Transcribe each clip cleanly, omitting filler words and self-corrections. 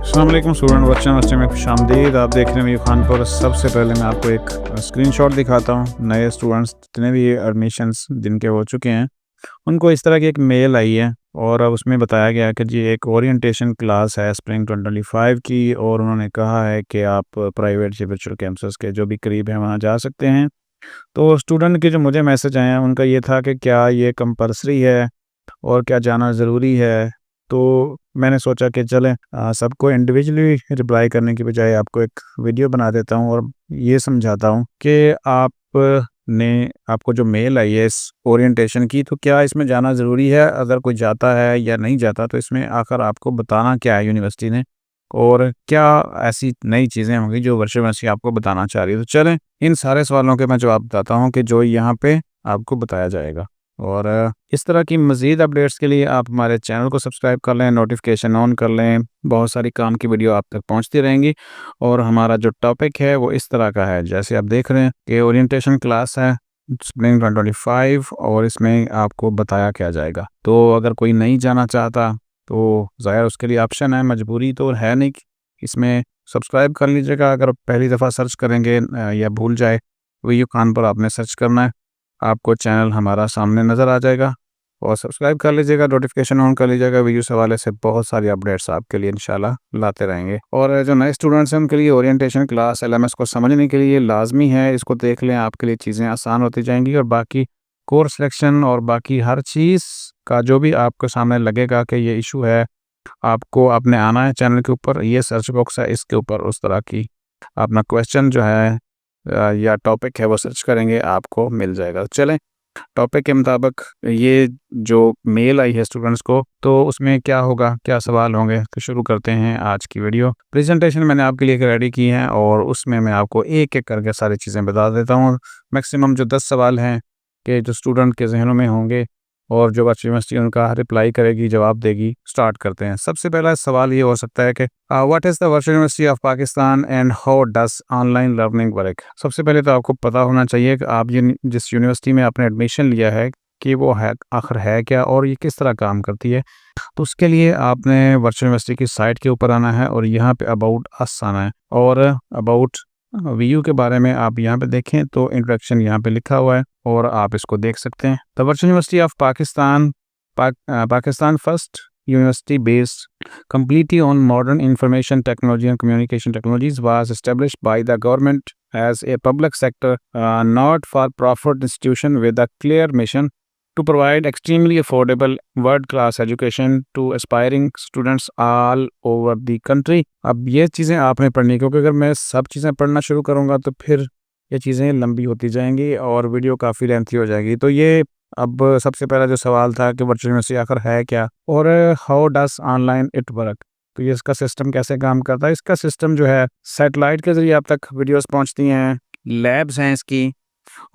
अस्सलाम वालेकुम स्टूडेंट बच्चे में खुशामदीद। आप देख रहे हैं मीर खान पर। सबसे पहले मैं आपको एक स्क्रीनशॉट दिखाता हूँ। नए स्टूडेंट्स जितने भी एडमिशन्स जिनके हो चुके हैं उनको इस तरह की एक मेल आई है और अब उसमें बताया गया है कि जी एक ओरिएंटेशन क्लास है स्प्रिंग 2025 की और उन्होंने कहा है कि आप प्राइवेट या वर्चुअल कैंपस के जो भी करीब हैं वहाँ जा सकते हैं। तो स्टूडेंट के जो मुझे मैसेज आए हैं उनका ये था कि क्या ये कंपल्सरी है और क्या जाना ज़रूरी है। तो मैंने सोचा कि चलें सबको इंडिविजुअली रिप्लाई करने की बजाय आपको एक वीडियो बना देता हूँ और ये समझाता हूँ कि आपको जो मेल आई है इस ओरिएंटेशन की, तो क्या इसमें जाना ज़रूरी है। अगर कोई जाता है या नहीं जाता तो इसमें आखिर आपको बताना क्या है यूनिवर्सिटी ने, और क्या ऐसी नई चीज़ें होंगी जो वर्चुअल यूनिवर्सिटी आपको बताना चाह रही है। तो चलें इन सारे सवालों के मैं जवाब बताता हूँ कि जो यहाँ पे आपको बताया जाएगा। और इस तरह की मज़ीद अपडेट्स के लिए आप हमारे चैनल को सब्सक्राइब कर लें, नोटिफिकेशन ऑन कर लें। बहुत सारी काम की वीडियो आप तक पहुंचती रहेंगी। और हमारा जो टॉपिक है वो इस तरह का है, जैसे आप देख रहे हैं कि ओरिएंटेशन क्लास है स्प्रिंग 2025 और इसमें आपको बताया क्या जाएगा। तो अगर कोई नहीं जाना चाहता तो ज़ाहिर उसके लिए ऑप्शन है, मजबूरी तो है नहीं। इसमें सब्सक्राइब कर लीजिएगा। अगर पहली दफ़ा सर्च करेंगे या भूल जाए वीडियो खान पर आपने सर्च करना है, आपको चैनल हमारा सामने नज़र आ जाएगा और सब्सक्राइब कर लीजिएगा, नोटिफिकेशन ऑन कर लीजिएगा। वीडियो से हवाले से बहुत सारी अपडेट्स आपके लिए इंशाल्लाह लाते रहेंगे। और जो नए स्टूडेंट्स हैं उनके लिए ओरिएंटेशन क्लास एलएमएस को समझने के लिए लाजमी है, इसको देख लें, आपके लिए चीज़ें आसान होती जाएंगी। और बाकी कोर्स सिलेक्शन और बाकी हर चीज़ का जो भी आपके सामने लगेगा कि ये इशू है, आपको आपने आना है चैनल के ऊपर, ये सर्च बॉक्स है इसके ऊपर उस तरह की अपना क्वेश्चन जो है या टॉपिक है वो सर्च करेंगे, आपको मिल जाएगा। चलें टॉपिक के मुताबिक ये जो मेल आई है स्टूडेंट्स को, तो उसमें क्या होगा, क्या सवाल होंगे, तो शुरू करते हैं आज की वीडियो। प्रेजेंटेशन मैंने आपके लिए रेडी की है और उसमें मैं आपको एक एक करके सारी चीज़ें बता देता हूँ। मैक्सिमम जो 10 सवाल हैं कि जो स्टूडेंट के जहनों में होंगे और जो बच्ची यूनिवर्सिटी उनका रिप्लाई करेगी, जवाब देगी। स्टार्ट करते हैं। सबसे पहला सवाल ये हो सकता है कि what is the virtual university of Pakistan and how does online learning work. सबसे पहले तो आपको पता होना चाहिए कि आप जिस यूनिवर्सिटी में आपने एडमिशन लिया है कि वो है आखिर है क्या और ये किस तरह काम करती है। तो उसके लिए आपने वर्चुअल यूनिवर्सिटी की साइट के ऊपर आना है और यहाँ पे अबाउट अस आना है और अबाउट वीयू के बारे में आप यहाँ पे देखें तो इंट्रोडक्शन यहाँ पे लिखा हुआ है और आप इसको देख सकते हैं। The virtual university of Pakistan Pakistan first university based completely on modern information technology and communication technologies was established by the government as a public sector not for profit institution with a clear mission to provide extremely affordable world class education to aspiring students all over the country। अब ये चीज़ें आपने पढ़नी, क्योंकि अगर मैं सब चीज़ें पढ़ना शुरू करूँगा तो फिर ये चीज़ें लंबी होती जाएंगी और वीडियो काफ़ी लेंथी हो जाएगी। तो ये अब सबसे पहला जो सवाल था कि वर्चुअल यूनिवर्सिटी आखिर है क्या और how does online it work. तो ये इसका सिस्टम कैसे काम करता है। इसका सिस्टम जो है सैटेलाइट के ज़रिए आप तक वीडियोस पहुंचती हैं, लैब्स हैं इसकी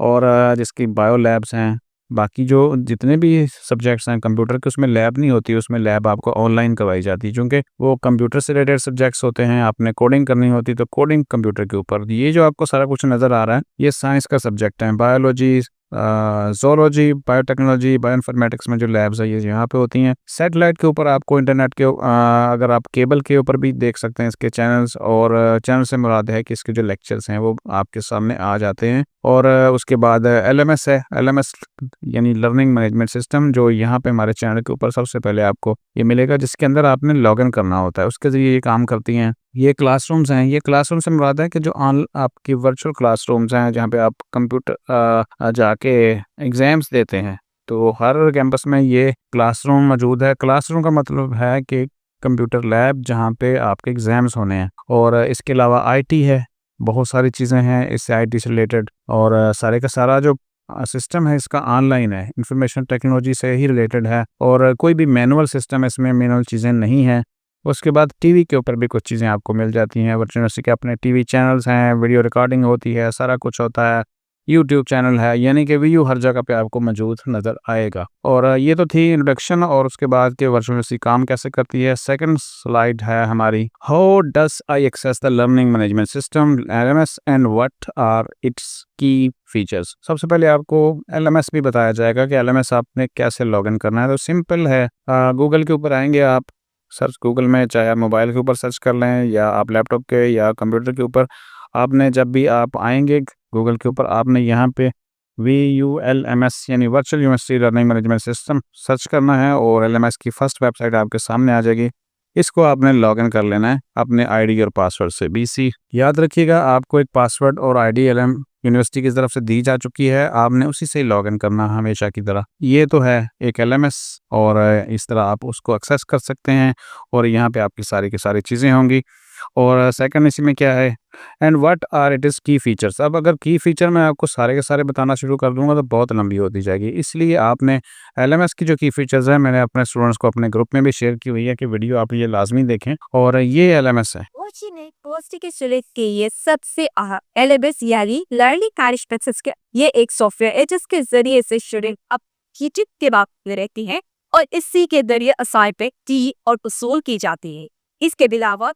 और जिसकी बायो लैब्स हैं। बाकी जो जितने भी सब्जेक्ट्स हैं कंप्यूटर के, उसमें लैब नहीं होती, उसमें लैब आपको ऑनलाइन करवाई जाती है, क्योंकि वो कंप्यूटर से रिलेटेड सब्जेक्ट्स होते हैं। आपने कोडिंग करनी होती तो कोडिंग कंप्यूटर के ऊपर। ये जो आपको सारा कुछ नज़र आ रहा है ये साइंस का सब्जेक्ट है। बायोलॉजी, जोलॉजी, बायोटेक्नोलॉजी, बायोइन्फॉर्मेटिक्स में जो लैब्स है ये यहाँ पे होती हैं। सैटेलाइट के ऊपर आपको इंटरनेट के अगर आप केबल के ऊपर भी देख सकते हैं इसके चैनल्स, और चैनल से मुराद है कि इसके जो लेक्चर्स हैं वो आपके सामने आ जाते हैं। और उसके बाद एलएमएस है, एलएमएस यानी लर्निंग मैनेजमेंट सिस्टम, जो यहाँ पे हमारे चैनल के ऊपर सबसे पहले आपको ये मिलेगा, जिसके अंदर आपने लॉगिन करना होता है, उसके ज़रिए ये काम करती हैं। ये क्लासरूम्स हैं, ये क्लासरूम से मुराद है कि जो आपकी वर्चुअल क्लासरूम्स हैं जहाँ पे आप कंप्यूटर जाके एग्ज़ाम्स देते हैं। तो हर कैंपस में ये क्लासरूम मौजूद है। क्लासरूम का मतलब है कि कंप्यूटर लैब जहाँ पे आपके एग्ज़ाम्स होने हैं। और इसके अलावा आईटी है, बहुत सारी चीज़ें हैं इससे आईटी से रिलेटेड, और सारे का सारा जो सिस्टम है इसका ऑनलाइन है, इंफॉर्मेशन टेक्नोलॉजी से ही रिलेटेड है और कोई भी मैनुअल सिस्टम इसमें मैनुअल चीज़ें नहीं हैं। उसके बाद टीवी के ऊपर भी कुछ चीज़ें आपको मिल जाती हैं। वर्चुअल यूनिवर्सिटी के अपने टीवी चैनल्स हैं, वीडियो रिकॉर्डिंग होती है, सारा कुछ होता है। यूट्यूब चैनल है, यानी कि वीयू हर जगह पे आपको मौजूद नज़र आएगा। और ये तो थी इंट्रोडक्शन और उसके बाद कि वर्चुअल यूनिवर्सिटी काम कैसे करती है। सेकंड स्लाइड है हमारी, how does I access the learning management system LMS and what are its key features. सबसे पहले आपको एलएमएस भी बताया जाएगा कि एलएमएस आपने कैसे लॉगिन करना है। तो सिंपल है, गूगल के ऊपर आएंगे आप, सर्च गूगल में, चाहे आप मोबाइल के ऊपर सर्च कर लें या आप लैपटॉप के या कंप्यूटर के ऊपर, आपने जब भी आप आएंगे गूगल के ऊपर, आपने यहाँ पे VULMS यानी virtual university learning management system search करना है और एलएमएस की फर्स्ट वेबसाइट आपके सामने आ जाएगी। इसको आपने लॉगिन कर लेना है अपने आईडी और पासवर्ड से। BC याद रखिएगा, आपको एक पासवर्ड और आईडी एलएम यूनिवर्सिटी की तरफ से दी जा चुकी है, आपने उसी से लॉगिन करना हमेशा की तरह। ये तो है एक एलएमएस और इस तरह आप उसको एक्सेस कर सकते हैं और यहाँ पे आपकी सारी की सारी चीज़ें होंगी। और सेकंड इसी में क्या है, and what are it is key features. अब अगर की फीचर मैं आपको सारे के सारे बताना शुरू कर दूंगा तो बहुत लंबी होती जाएगी, इसलिए आपने एलएमएस की जो की फीचर्स है, मैंने अपने स्टूडेंट्स को अपने ग्रुप में भी शेयर की हुई है कि वीडियो आप ये लाजमी देखें। और ये एलएमएस है। के स्टूडेंट के ये सबसे एलएमएस यानी लर्निंग मैनेजमेंट सिस्टम, ये एक सॉफ्टवेयर है जिसके जरिए से स्टूडेंट अब टीचिंग के बात में रहती है और इसी के जरिए असाइनमेंट दी और वसूल की जाती है। इसके अलावा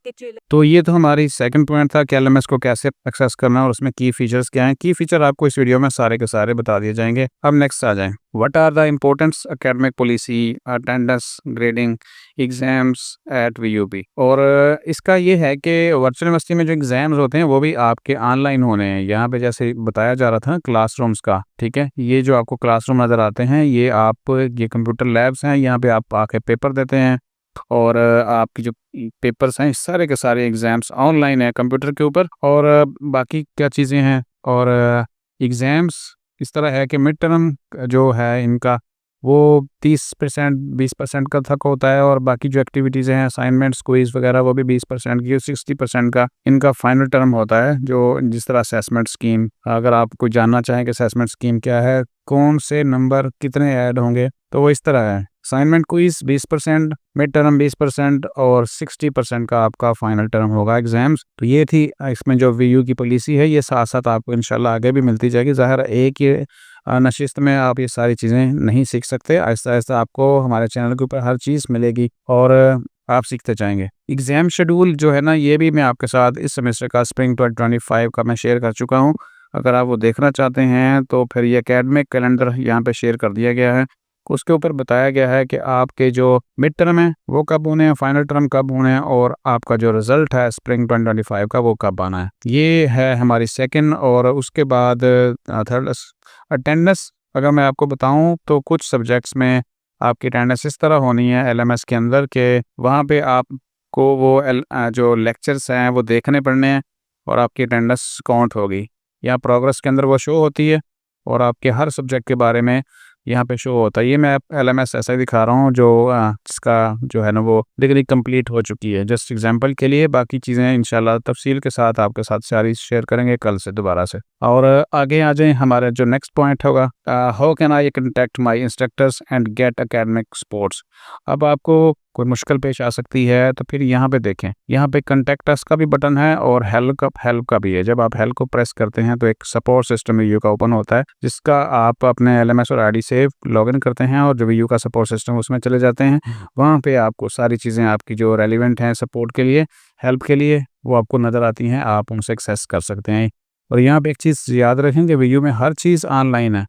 तो ये तो हमारी सेकंड पॉइंट था कि एलएमएस को कैसे एक्सेस करना है और उसमें की फीचर्स क्या हैं। की फीचर आपको इस वीडियो में सारे के सारे बता दिए जाएंगे। अब नेक्स्ट आ जाएं, what are the importance academic policy, attendance, grading, exams at VUP। और इसका ये है कि वर्चुअल यूनिवर्सिटी में जो एग्जाम्स होते हैं वो भी आपके ऑनलाइन होने हैं। यहाँ पे जैसे बताया जा रहा था क्लासरूम्स का, ठीक है, ये जो आपको क्लासरूम नज़र आते हैं ये ये कंप्यूटर लैब्स हैं, यहाँ पे आप आके पेपर देते हैं और आपकी जो पेपर्स हैं सारे के सारे एग्ज़ाम्स ऑनलाइन है कंप्यूटर के ऊपर। और बाकी क्या चीज़ें हैं, और एग्ज़ाम्स इस तरह है कि मिड टर्म जो है इनका वो 30% 20% का तक होता है और बाकी जो एक्टिविटीज़ हैं असाइनमेंट्स क्विज वगैरह वो भी 20% की, 60% का इनका फाइनल टर्म होता है। जो जिस तरह असेसमेंट स्कीम, अगर आप कोई जानना चाहें कि असेसमेंट स्कीम क्या है, कौन से नंबर कितने ऐड होंगे, तो वो इस तरह है, असाइनमेंट क्विज 20%, मिड टर्म 20% और 60% का आपका फाइनल टर्म होगा एग्जाम्स। तो ये थी इसमें जो VU की पॉलिसी है, ये साथ साथ आपको इंशाल्लाह आगे भी मिलती जाएगी। ज़ाहिर एक ही नशिस्त में आप ये सारी चीज़ें नहीं सीख सकते, आहिस्ता आहिस्ता आपको हमारे चैनल के ऊपर हर चीज़ मिलेगी और आप सीखते जाएंगे। एग्ज़ाम शेड्यूल जो है ना, ये भी मैं आपके साथ इस सेमेस्टर का स्प्रिंग 2025 का मैं शेयर कर चुका हूँ। अगर आप वो देखना चाहते हैं तो फिर ये एकेडमिक कैलेंडर यहाँ पे शेयर कर दिया गया है। उसके ऊपर बताया गया है कि आपके जो मिड टर्म है वो कब होने हैं, फाइनल टर्म कब होने हैं और आपका जो रिज़ल्ट है स्प्रिंग 2025 का वो कब आना है। ये है हमारी सेकंड। और उसके बाद थर्ड अटेंडेंस, अगर मैं आपको बताऊं तो कुछ सब्जेक्ट्स में आपकी अटेंडेंस इस तरह होनी है एलएमएस के अंदर के वहाँ पे आपको वो जो लेक्चर्स हैं वो देखने पड़ने हैं और आपकी अटेंडेंस काउंट होगी। यहाँ प्रोग्रेस के अंदर वो शो होती है और आपके हर सब्जेक्ट के बारे में यहाँ पे शो होता है। ये मैं एलएमएस ऐसा ही दिखा रहा हूँ जो जिसका जो है ना वो डिग्री कंप्लीट हो चुकी है, जस्ट एग्जांपल के लिए। बाकी चीज़ें इंशाल्लाह तफसील के साथ आपके साथ सारी शेयर करेंगे कल से दोबारा से। और आगे आ जाएं, हमारे जो नेक्स्ट पॉइंट होगा, how can I contact my instructors and get academic supports. अब आपको कोई मुश्किल पेश आ सकती है तो फिर यहाँ पे देखें, यहाँ पे कंटेक्ट अस का भी बटन है और हेल्प का भी है। जब आप हेल्प को प्रेस करते हैं तो एक सपोर्ट सिस्टम VU का ओपन होता है, जिसका आप अपने एलएमएस और आईडी से लॉगिन करते हैं और जो VU का सपोर्ट सिस्टम उसमें चले जाते हैं। वहाँ पे आपको सारी चीज़ें आपकी जो रेलिवेंट हैं सपोर्ट के लिए, हेल्प के लिए, वो आपको नज़र आती हैं, आप उनसे एक्सेस कर सकते हैं। और यहाँ पे एक चीज़ याद रखें कि VU में हर चीज़ ऑनलाइन है,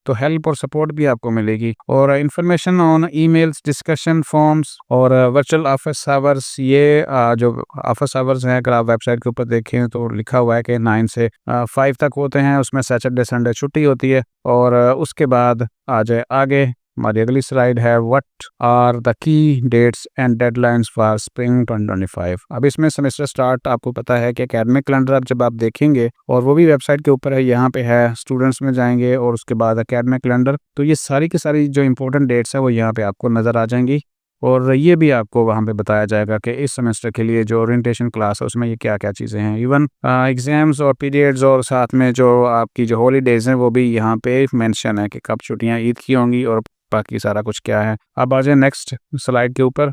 तो हेल्प और सपोर्ट भी आपको मिलेगी। और information on emails, discussion forms और वर्चुअल ऑफिस आवर्स, ये जो ऑफिस आवर्स हैं अगर आप वेबसाइट के ऊपर देखें तो लिखा हुआ है कि 9 से 5 तक होते हैं, उसमें सैटरडे संडे छुट्टी होती है। और उसके बाद आ जाए आगे, हमारी अगली स्लाइड है, what are the key dates and deadlines for spring 2025। अब इसमें सेमेस्टर स्टार्ट आपको पता है कि एकेडमिक कैलेंडर अब जब आप देखेंगे, और वो भी वेबसाइट के ऊपर है, यहाँ पे है, स्टूडेंट्स में जाएंगे और उसके बाद एकेडमिक कैलेंडर, तो ये सारी की सारी जो इंपॉर्टेंट डेट्स है वो यहाँ पे आपको नज़र आ जाएंगी। और ये भी आपको वहाँ पे बताया जाएगा कि इस सेमेस्टर के लिए जो ओरिएंटेशन क्लास है उसमें ये क्या क्या चीज़ें हैं। इवन एग्ज़ाम्स और पीरियड्स और साथ में जो आपकी जो हॉलीडेज़ हैं वो भी यहाँ पे मेंशन है कि कब छुट्टियाँ ईद की होंगी और बाकी सारा कुछ क्या है। अब आ जाए नेक्स्ट स्लाइड के ऊपर,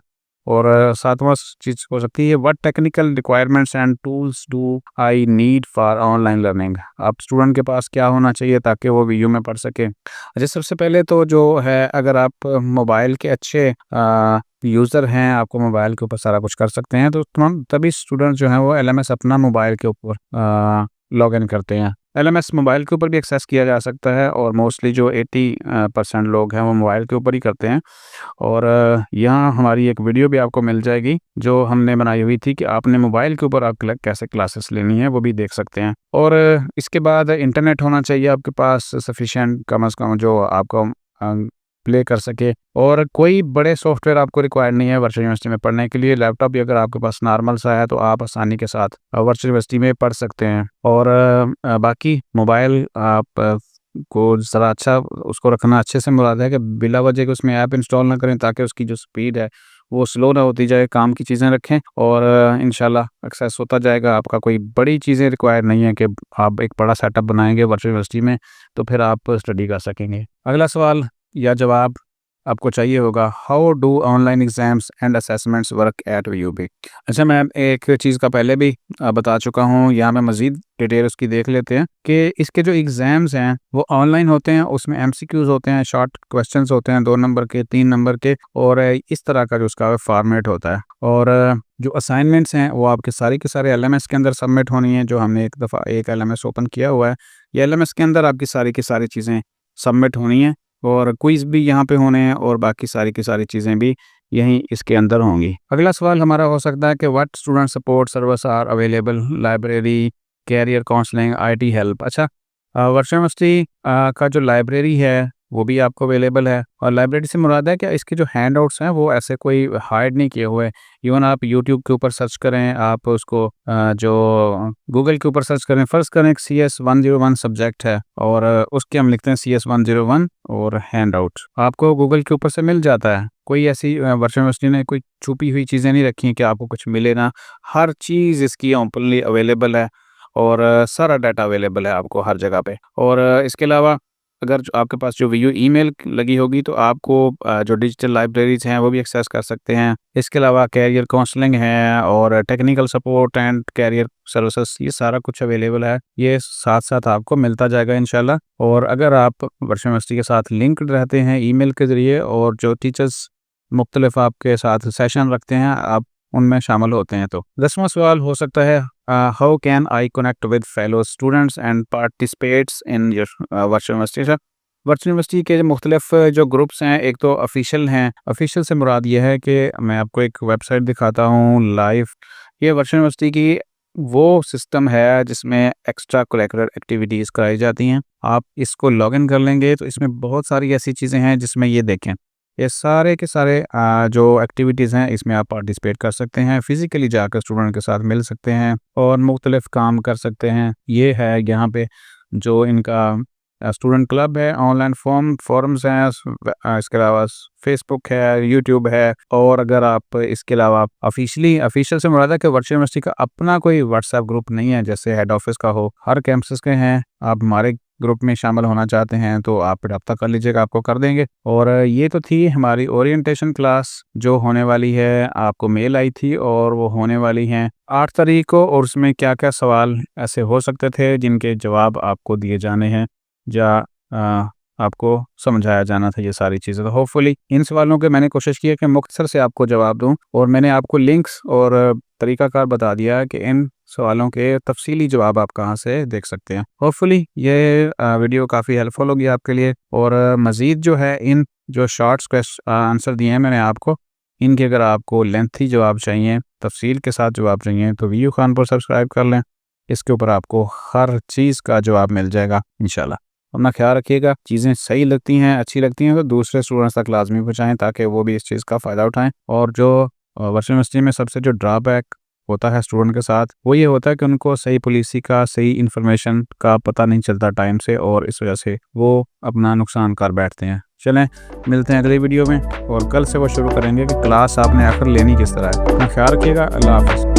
और सातवां चीज़ हो सकती है what technical requirements and tools do I need for online learning. आप स्टूडेंट के पास क्या होना चाहिए ताकि वो वीडियो में पढ़ सके। अच्छा, सबसे पहले तो जो है, अगर आप मोबाइल के अच्छे यूज़र हैं, आपको मोबाइल के ऊपर सारा कुछ कर सकते हैं, तो तभी स्टूडेंट जो हैं वो एलएमएस अपना मोबाइल के ऊपर लॉग इन करते हैं। एलएमएस मोबाइल के ऊपर भी एक्सेस किया जा सकता है और मोस्टली जो 80% लोग हैं वो मोबाइल के ऊपर ही करते हैं। और यहाँ हमारी एक वीडियो भी आपको मिल जाएगी जो हमने बनाई हुई थी कि आपने मोबाइल के ऊपर आप कैसे क्लासेस लेनी है, वो भी देख सकते हैं। और इसके बाद इंटरनेट होना चाहिए आपके पास सफिशिएंट, कम से कम, जो आपको प्ले कर सके। और कोई बड़े सॉफ्टवेयर आपको रिक्वायर्ड नहीं है वर्चुअल यूनिवर्सिटी में पढ़ने के लिए। लैपटॉप भी अगर आपके पास नॉर्मल सा है तो आप आसानी के साथ वर्चुअल यूनिवर्सिटी में पढ़ सकते हैं। और बाकी मोबाइल आप को ज़रा अच्छा उसको रखना, अच्छे से मुराद है कि बिला वजह के उसमें ऐप इंस्टॉल ना करें ताकि उसकी जो स्पीड है वो स्लो ना होती जाए। काम की चीज़ें रखें और इंशाल्लाह एक्सेस होता जाएगा। आपका कोई बड़ी चीज़ें रिक्वायर नहीं है कि आप एक बड़ा सेटअप बनाएंगे वर्चुअल यूनिवर्सिटी में तो फिर आप स्टडी कर सकेंगे। अगला सवाल या जवाब आपको चाहिए होगा, how do online exams and assessments work at UB. अच्छा, मैं एक चीज़ का पहले भी बता चुका हूँ, यहाँ मैं मज़ीद डिटेल उसकी देख लेते हैं कि इसके जो एग्ज़ाम्स हैं वो ऑनलाइन होते हैं। उसमें एमसीक्यूज़ होते हैं, शॉर्ट क्वेश्चंस होते हैं, 2 नंबर के, 3 नंबर के, और इस तरह का जो उसका फॉर्मेट होता है। और जो असाइनमेंट्स हैं वो आपके सारे के सारे एलएमएस के अंदर सबमिट होनी है। जो हमने एक दफ़ा एक एलएमएस ओपन किया हुआ है, ये एलएमएस के अंदर आपकी सारी की सारी चीज़ें सबमिट होनी है। और क्विज़ भी यहाँ पे होने हैं और बाकी सारी की सारी चीज़ें भी यहीं इसके अंदर होंगी। अगला सवाल हमारा हो सकता है कि what student support service are available, library, career counselling, IT help. अच्छा, वर्चुअल यूनिवर्सिटी का जो लाइब्रेरी है वो भी आपको अवेलेबल है। और लाइब्रेरी से मुराद है कि इसके जो हैंडआउट्स हैं वो ऐसे कोई हाइड नहीं किए हुए। इवन आप यूट्यूब के ऊपर सर्च करें, आप उसको जो गूगल के ऊपर सर्च करें, फ़र्ज़ करें CS101 सब्जेक्ट है और उसके हम लिखते हैं CS101 और हैंडआउट, आपको गूगल के ऊपर से मिल जाता है। कोई ऐसी वर्चुअल यूनिवर्सिटी ने कोई छुपी हुई चीज़ें नहीं रखी हैं कि आपको कुछ मिले ना। हर चीज़ इसकी ओपनली अवेलेबल है और सारा डाटा अवेलेबल है आपको हर जगह पे। और इसके अलावा अगर जो आपके पास जो वीडियो ईमेल लगी होगी तो आपको जो डिजिटल लाइब्रेरीज़ हैं वो भी एक्सेस कर सकते हैं। इसके अलावा कैरियर काउंसलिंग है और technical support and career services, ये सारा कुछ अवेलेबल है। ये साथ-साथ आपको मिलता जाएगा इंशाल्लाह। और अगर आप वर्चुअल यूनिवर्सिटी के साथ लिंक्ड रहते हैं ईमेल के ज़रिए और जो टीचर्स मुख्तलिफ आपके साथ सेशन रखते हैं, आप उनमें शामिल होते हैं। तो 10वां सवाल हो सकता है, how can I connect with fellow students and participates in your virtual university. Virtual university के मुख्तलिफ जो ग्रुप्स हैं, एक तो ऑफिशियल हैं। ऑफिशियल से मुराद ये है कि मैं आपको एक वेबसाइट दिखाता हूँ लाइव। ये वर्चुअल यूनिवर्सिटी की वो सिस्टम है जिसमें एक्स्ट्रा करिकुलर एक्टिविटीज़ कराई जाती हैं। आप इसको लॉगिन कर लेंगे तो इसमें बहुत सारी ऐसी चीज़ें हैं जिसमें ये देखें, ये सारे के सारे जो एक्टिविटीज़ हैं इसमें आप पार्टिसिपेट कर सकते हैं। फ़िज़िकली जाकर स्टूडेंट के साथ मिल सकते हैं और मुख्तलिफ काम कर सकते हैं। ये है यहाँ पे जो इनका स्टूडेंट क्लब है, ऑनलाइन फोरम्स हैं, इसके अलावा फेसबुक है, यूट्यूब है। और अगर आप इसके अलावा ऑफिशियल से मुराद है कि वर्चुअल यूनिवर्सिटी का अपना कोई व्हाट्सएप ग्रुप नहीं है जैसे हेड ऑफिस का हो, हर कैंपस के हैं। आप हमारे ग्रुप में शामिल होना चाहते हैं तो आप रब्ता कर लीजिएगा, आपको कर देंगे। और ये तो थी हमारी ओरिएंटेशन क्लास जो होने वाली है, आपको मेल आई थी और वो होने वाली हैं 8 तारीख को। और उसमें क्या क्या सवाल ऐसे हो सकते थे जिनके जवाब आपको दिए जाने हैं या आपको समझाया जाना था, ये सारी चीज़ें। तो होपफुली इन सवालों के मैंने कोशिश की है कि मुख्तसर से आपको जवाब दूं और मैंने आपको लिंक्स और तरीक़ाकार बता दिया है कि इन सवालों के तफसीली जवाब आप कहाँ से देख सकते हैं। होपफुली ये वीडियो काफ़ी हेल्पफुल होगी आपके लिए। और मज़ीद जो है, इन जो शॉर्ट्स आंसर दिए हैं मैंने आपको, इनके अगर आपको लेंथी जवाब चाहिए, तफसील के साथ जवाब चाहिए तो वीयू खान पर सब्सक्राइब कर लें। इसके ऊपर आपको हर चीज़ का जवाब मिल जाएगा इंशाल्लाह। अपना ख्याल रखिएगा। चीज़ें सही लगती हैं, अच्छी लगती हैं तो दूसरे स्टूडेंट्स तक लाजमी पहुँचाएँ ताकि वो भी इस चीज़ का फ़ायदा उठाएँ। और जो वर्चुअल यूनिवर्सिटी में सबसे जो ड्रॉबैक होता है स्टूडेंट के साथ, वो ये होता है कि उनको सही पॉलिसी का, सही इन्फॉर्मेशन का पता नहीं चलता टाइम से और इस वजह से वो अपना नुकसान कर बैठते हैं। चलें, मिलते हैं अगली वीडियो में और कल से वो शुरू करेंगे कि क्लास आपने आखिर लेनी किस तरह है। अपना ख्याल रखिएगा। अल्लाह हाफ़िज़।